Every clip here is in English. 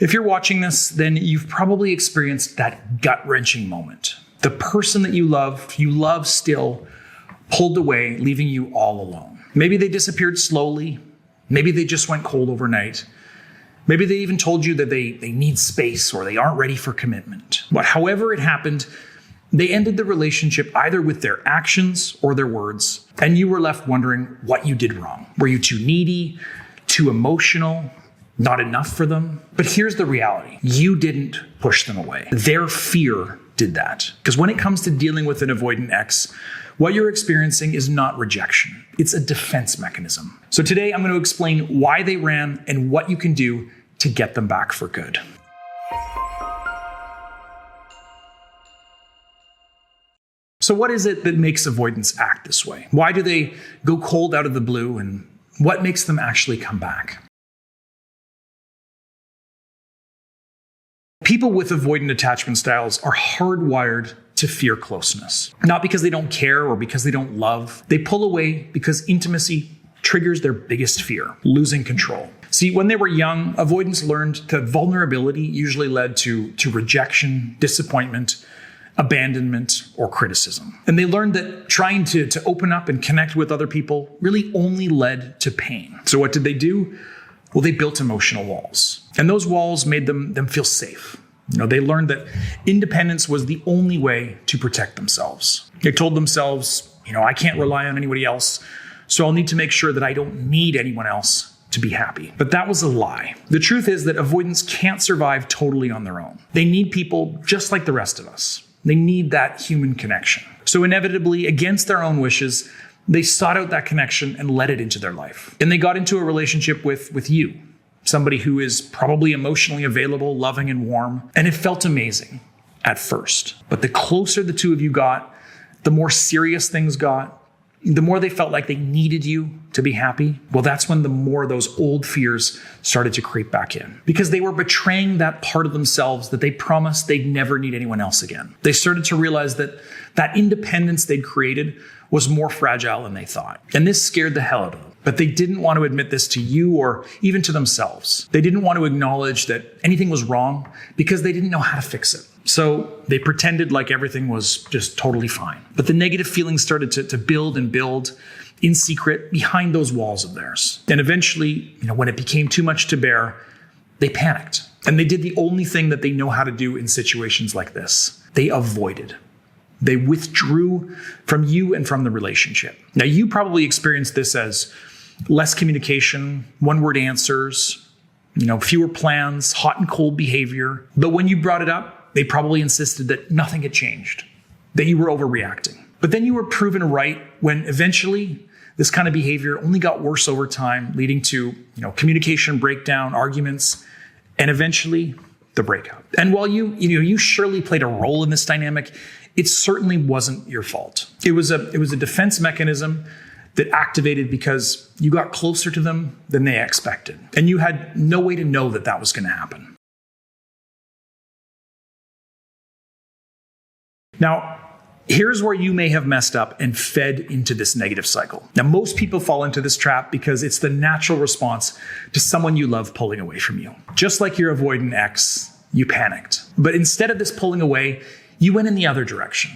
If you're watching this, then you've probably experienced that gut-wrenching moment. The person that you love still, pulled away, leaving you all alone. Maybe they disappeared slowly. Maybe they just went cold overnight. Maybe they even told you that they need space or they aren't ready for commitment. But however it happened, they ended the relationship either with their actions or their words, and you were left wondering what you did wrong. Were you too needy, too emotional, not enough for them? But here's the reality. You didn't push them away. Their fear did that. Because when it comes to dealing with an avoidant ex, what you're experiencing is not rejection. It's a defense mechanism. So today I'm going to explain why they ran and what you can do to get them back for good. So what is it that makes avoidants act this way? Why do they go cold out of the blue, and what makes them actually come back? People with avoidant attachment styles are hardwired to fear closeness. Not because they don't care or because they don't love. They pull away because intimacy triggers their biggest fear, losing control. See, when they were young, avoidants learned that vulnerability usually led to rejection, disappointment, abandonment, or criticism. And they learned that trying to open up and connect with other people really only led to pain. So what did they do? Well, they built emotional walls. And those walls made them feel safe. They learned that independence was the only way to protect themselves. They told themselves, I can't rely on anybody else, so I'll need to make sure that I don't need anyone else to be happy. But that was a lie. The truth is that avoidants can't survive totally on their own. They need people just like the rest of us. They need that human connection. So inevitably, against their own wishes, they sought out that connection and let it into their life. And they got into a relationship with you, somebody who is probably emotionally available, loving, and warm. And it felt amazing at first. But the closer the two of you got, the more serious things got, the more they felt like they needed you to be happy. Well, that's when the more those old fears started to creep back in, because they were betraying that part of themselves that they promised they'd never need anyone else again. They started to realize that independence they'd created was more fragile than they thought. And this scared the hell out of them. But they didn't want to admit this to you or even to themselves. They didn't want to acknowledge that anything was wrong because they didn't know how to fix it. So they pretended like everything was just totally fine. But the negative feelings started to build and build in secret behind those walls of theirs. And eventually, when it became too much to bear, they panicked. And they did the only thing that they know how to do in situations like this. They avoided. They withdrew from you and from the relationship. Now, you probably experienced this as less communication, one-word answers, fewer plans, hot and cold behavior. But when you brought it up, they probably insisted that nothing had changed, that you were overreacting. But then you were proven right when eventually this kind of behavior only got worse over time, leading to, communication breakdown, arguments, and eventually the breakup. And while you surely played a role in this dynamic, it certainly wasn't your fault. It was a defense mechanism that activated because you got closer to them than they expected. And you had no way to know that was going to happen. Now, here's where you may have messed up and fed into this negative cycle. Now, most people fall into this trap because it's the natural response to someone you love pulling away from you. Just like your avoidant ex, you panicked. But instead of this pulling away, you went in the other direction.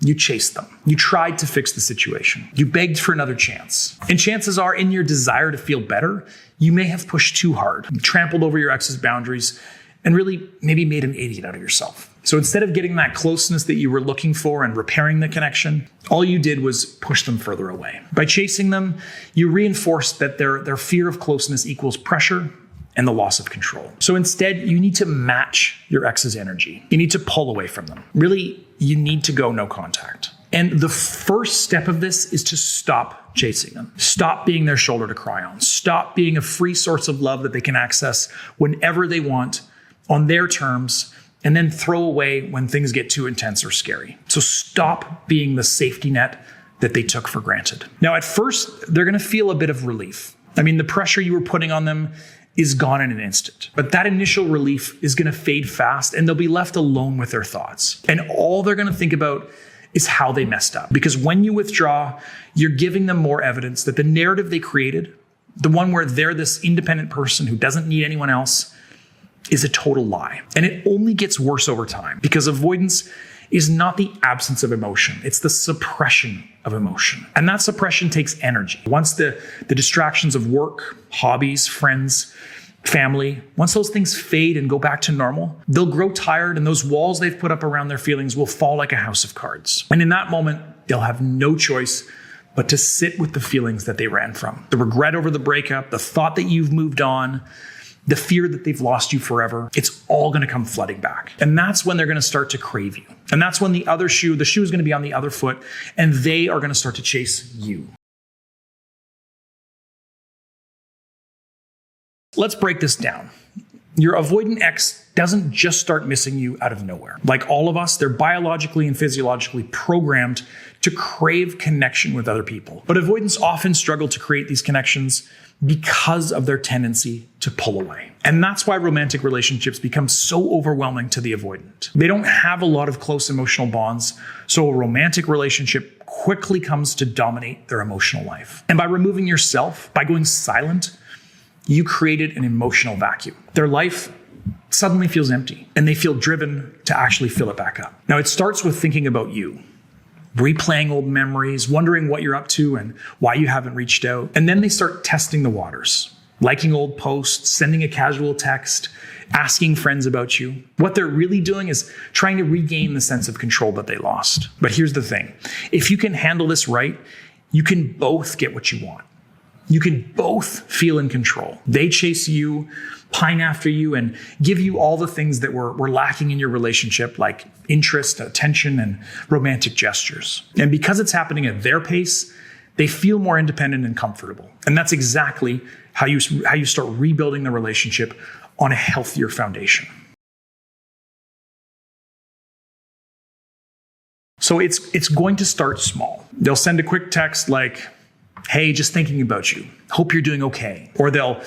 You chased them. You tried to fix the situation. You begged for another chance. And chances are, in your desire to feel better, you may have pushed too hard, trampled over your ex's boundaries, and really maybe made an idiot out of yourself. So instead of getting that closeness that you were looking for and repairing the connection, all you did was push them further away. By chasing them, you reinforced that their fear of closeness equals pressure and the loss of control. So instead, you need to match your ex's energy. You need to pull away from them. Really, you need to go no contact. And the first step of this is to stop chasing them. Stop being their shoulder to cry on. Stop being a free source of love that they can access whenever they want on their terms, and then throw away when things get too intense or scary. So stop being the safety net that they took for granted. Now, at first, they're going to feel a bit of relief. I mean, the pressure you were putting on them is gone in an instant. But that initial relief is going to fade fast, and they'll be left alone with their thoughts. And all they're going to think about is how they messed up. Because when you withdraw, you're giving them more evidence that the narrative they created, the one where they're this independent person who doesn't need anyone else, is a total lie. And it only gets worse over time because avoidance is not the absence of emotion. It's the suppression of emotion. And that suppression takes energy. Once the distractions of work, hobbies, friends, family, once those things fade and go back to normal, they'll grow tired and those walls they've put up around their feelings will fall like a house of cards. And in that moment, they'll have no choice but to sit with the feelings that they ran from. The regret over the breakup, the thought that you've moved on, the fear that they've lost you forever, it's all going to come flooding back. And that's when they're going to start to crave you. And that's when the shoe is going to be on the other foot, and they are going to start to chase you. Let's break this down. Your avoidant ex doesn't just start missing you out of nowhere. Like all of us, they're biologically and physiologically programmed to crave connection with other people. But avoidants often struggle to create these connections because of their tendency to pull away. And that's why romantic relationships become so overwhelming to the avoidant. They don't have a lot of close emotional bonds, so a romantic relationship quickly comes to dominate their emotional life. And by removing yourself, by going silent, you created an emotional vacuum. Their life suddenly feels empty, and they feel driven to actually fill it back up. Now, it starts with thinking about you, replaying old memories, wondering what you're up to and why you haven't reached out. And then they start testing the waters, liking old posts, sending a casual text, asking friends about you. What they're really doing is trying to regain the sense of control that they lost. But here's the thing. If you can handle this right, you can both get what you want. You can both feel in control. They chase you, pine after you, and give you all the things that were lacking in your relationship, like interest, attention, and romantic gestures. And because it's happening at their pace, they feel more independent and comfortable. And that's exactly how you start rebuilding the relationship on a healthier foundation. So it's going to start small. They'll send a quick text like, "Hey, just thinking about you. Hope you're doing okay." Or they'll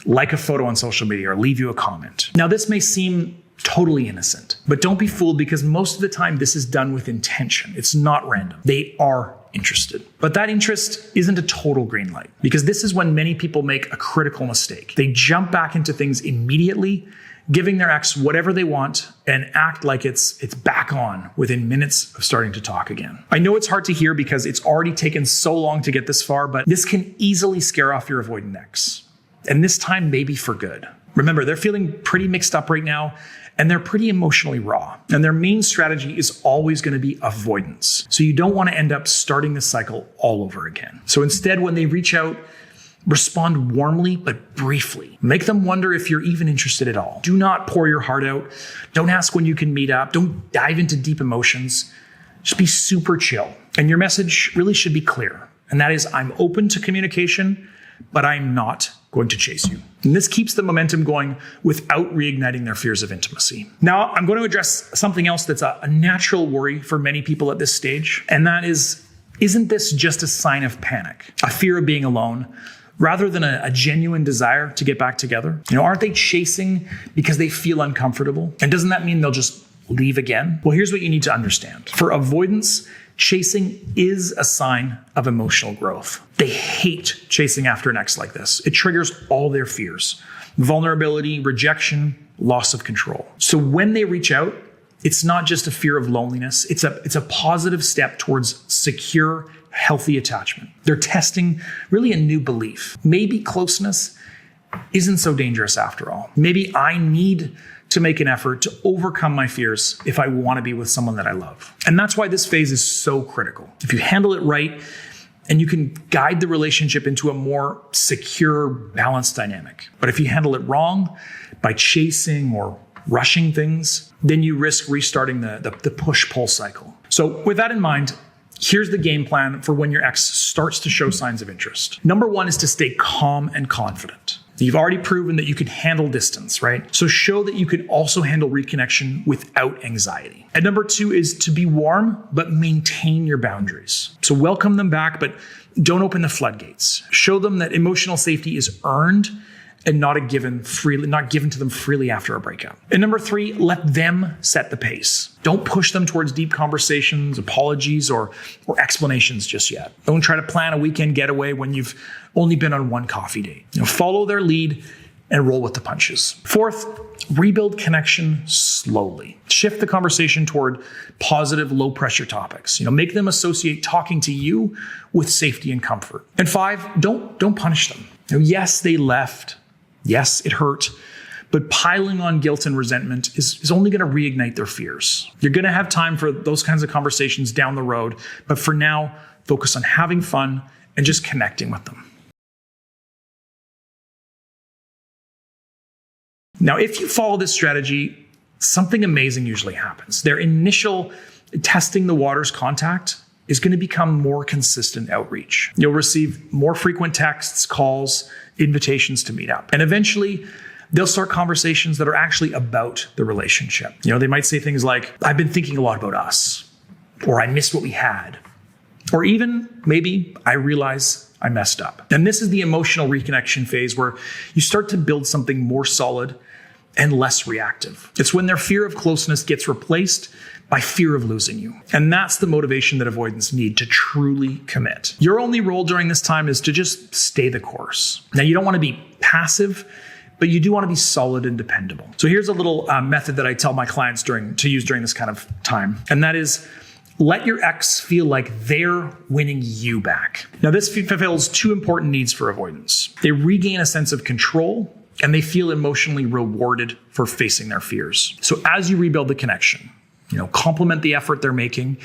like a photo on social media or leave you a comment. Now, this may seem totally innocent, but don't be fooled because most of the time this is done with intention. It's not random. They are interested. But that interest isn't a total green light because this is when many people make a critical mistake. They jump back into things immediately, giving their ex whatever they want and act like it's back on within minutes of starting to talk again. I know it's hard to hear because it's already taken so long to get this far, but this can easily scare off your avoidant ex. And this time maybe for good. Remember, they're feeling pretty mixed up right now and they're pretty emotionally raw. And their main strategy is always going to be avoidance. So you don't want to end up starting this cycle all over again. So instead, when they reach out, respond warmly, but briefly. Make them wonder if you're even interested at all. Do not pour your heart out. Don't ask when you can meet up. Don't dive into deep emotions. Just be super chill. And your message really should be clear. And that is, I'm open to communication, but I'm not going to chase you. And this keeps the momentum going without reigniting their fears of intimacy. Now, I'm going to address something else that's a natural worry for many people at this stage. And that is, isn't this just a sign of panic? A fear of being alone? Rather than a genuine desire to get back together? Aren't they chasing because they feel uncomfortable? And doesn't that mean they'll just leave again? Well, here's what you need to understand. For avoidance, chasing is a sign of emotional growth. They hate chasing after an ex like this. It triggers all their fears: vulnerability, rejection, loss of control. So when they reach out, it's not just a fear of loneliness. It's a positive step towards secure, healthy attachment. They're testing really a new belief. Maybe closeness isn't so dangerous after all. Maybe I need to make an effort to overcome my fears if I want to be with someone that I love. And that's why this phase is so critical. If you handle it right and you can guide the relationship into a more secure, balanced dynamic. But if you handle it wrong by chasing or rushing things, then you risk restarting the push-pull cycle. So with that in mind, here's the game plan for when your ex starts to show signs of interest. Number one is to stay calm and confident. You've already proven that you can handle distance, right? So show that you can also handle reconnection without anxiety. And number two is to be warm, but maintain your boundaries. So welcome them back, but don't open the floodgates. Show them that emotional safety is earned and not given to them freely after a breakup. And number three, let them set the pace. Don't push them towards deep conversations, apologies, or explanations just yet. Don't try to plan a weekend getaway when you've only been on one coffee date. Follow their lead and roll with the punches. Fourth, rebuild connection slowly. Shift the conversation toward positive, low-pressure topics. Make them associate talking to you with safety and comfort. And five, don't punish them. Yes, they left. Yes, it hurt. But piling on guilt and resentment is only going to reignite their fears. You're going to have time for those kinds of conversations down the road. But for now, focus on having fun and just connecting with them. Now, if you follow this strategy, something amazing usually happens. Their initial testing the waters contact is going to become more consistent outreach. You'll receive more frequent texts, calls, invitations to meet up. And eventually, they'll start conversations that are actually about the relationship. They might say things like, I've been thinking a lot about us, or I missed what we had, or even maybe I realize I messed up. And this is the emotional reconnection phase where you start to build something more solid and less reactive. It's when their fear of closeness gets replaced by fear of losing you. And that's the motivation that avoidants need to truly commit. Your only role during this time is to just stay the course. Now, you don't want to be passive, but you do want to be solid and dependable. So here's a little method that I tell my clients to use during this kind of time. And that is, let your ex feel like they're winning you back. Now, this fulfills two important needs for avoidance. They regain a sense of control, and they feel emotionally rewarded for facing their fears. So as you rebuild the connection, compliment the effort they're making,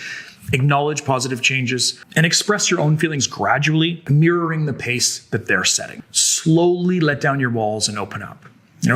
acknowledge positive changes, and express your own feelings gradually, mirroring the pace that they're setting. Slowly let down your walls and open up.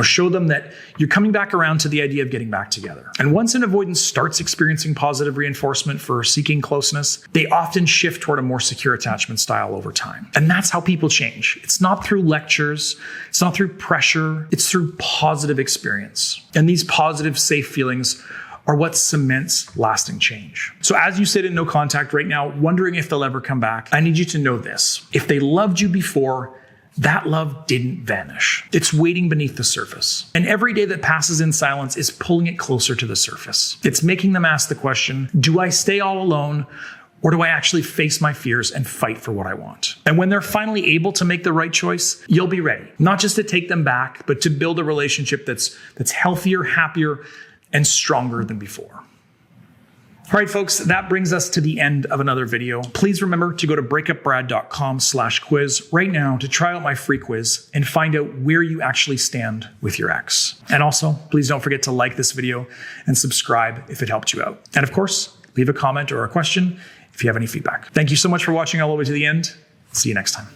Show them that you're coming back around to the idea of getting back together. And once an avoidant starts experiencing positive reinforcement for seeking closeness, they often shift toward a more secure attachment style over time. And that's how people change. It's not through lectures. It's not through pressure. It's through positive experience. And these positive, safe feelings are what cements lasting change. So as you sit in no contact right now, wondering if they'll ever come back, I need you to know this. If they loved you before, that love didn't vanish. It's waiting beneath the surface. And every day that passes in silence is pulling it closer to the surface. It's making them ask the question, do I stay all alone, or do I actually face my fears and fight for what I want? And when they're finally able to make the right choice, you'll be ready. Not just to take them back, but to build a relationship that's healthier, happier, and stronger than before. All right, folks, that brings us to the end of another video. Please remember to go to breakupbrad.com/quiz right now to try out my free quiz and find out where you actually stand with your ex. And also, please don't forget to like this video and subscribe if it helped you out. And of course, leave a comment or a question if you have any feedback. Thank you so much for watching all the way to the end. See you next time.